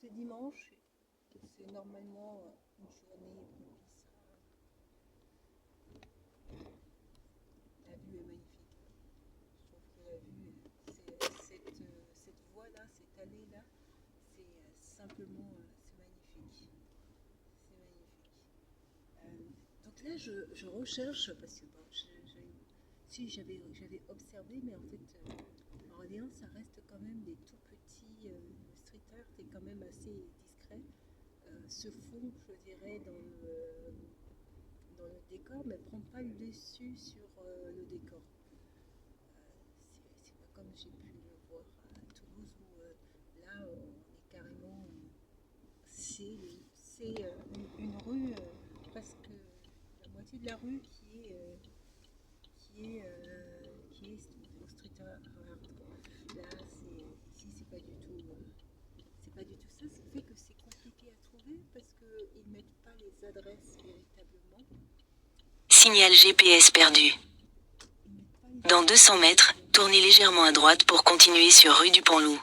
c'est dimanche, c'est normalement une journée propice. La vue est magnifique. Je trouve que la vue, cette voie-là, cette allée-là, c'est simplement, c'est magnifique. C'est magnifique. Donc là, je recherche, parce que bon, si j'avais observé, mais en fait, en Orléans, ça reste quand même des tout petits street art et quand même assez discret. Se fond, je dirais, dans le décor, mais prend pas le dessus sur le décor. C'est pas comme j'ai pu le voir à Toulouse où là, on est carrément. C'est une rue, presque la moitié de la rue qui est au street art. Là, ici, c'est pas du tout ça. Ce qui fait que c'est compliqué à trouver parce qu'ils mettent pas les adresses véritablement. Signal GPS perdu. Dans 200 mètres, tournez légèrement à droite pour continuer sur rue du Pont-Loup.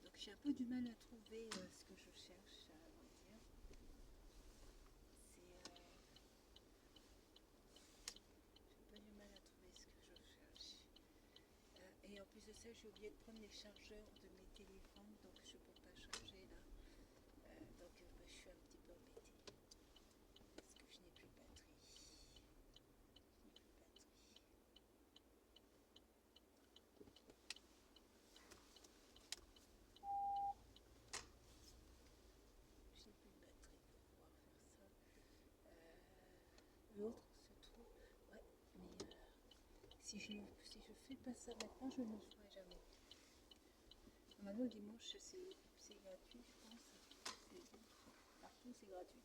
Donc j'ai un peu du mal à trouver ce que je cherche, à vrai dire. J'ai un peu du mal à trouver ce que je cherche. Et en plus de ça, j'ai oublié de prendre les chargeurs de mes téléphones, donc je ne peux pas charger là. Donc je suis un petit peu embêtée. Parce que je n'ai plus de batterie. L'autre se trouve. Ouais, mais si je fais pas ça maintenant, je ne le ferai jamais. Normalement, le dimanche, c'est gratuit, je pense. Partout, c'est gratuit.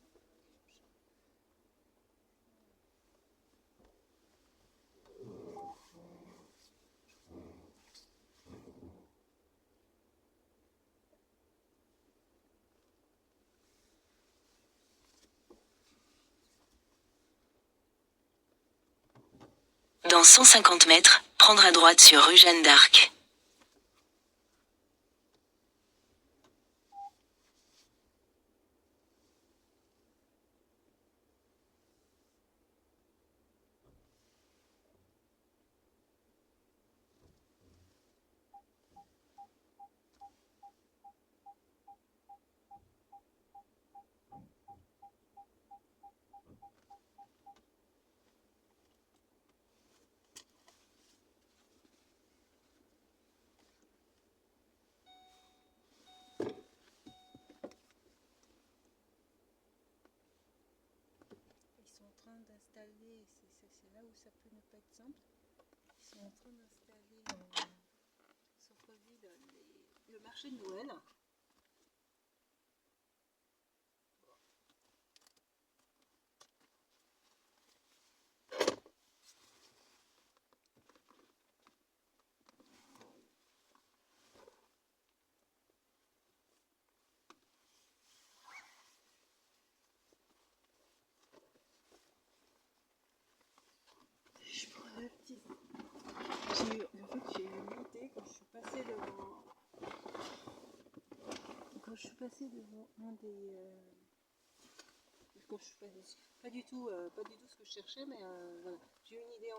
Dans 150 mètres, prendre à droite sur rue Jeanne d'Arc. Ils sont en train d'installer, c'est là où ça peut ne pas être simple. Ils sont en train d'installer en centre-ville le marché de Noël. Je prends la petite. J'ai eu une idée quand je suis passée devant. Quand je suis passée devant un des. Quand je suis passée, pas du tout ce que je cherchais, mais voilà. J'ai eu une idée en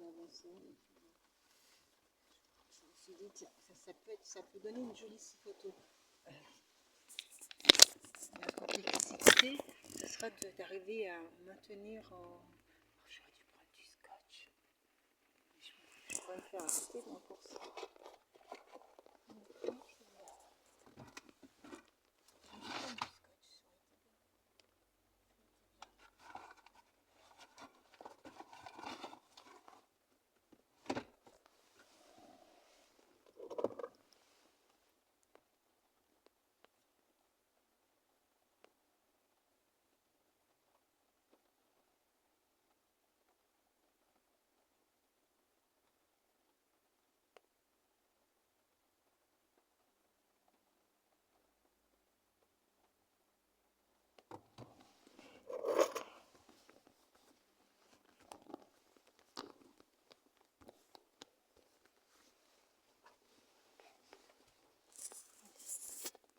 avançant. Je me suis dit, tiens, ça peut donner une jolie photo. La complexité, ce sera d'arriver à maintenir en. Oh, j'aurais dû prendre du scotch. Je pourrais me faire arrêter moi pour ça.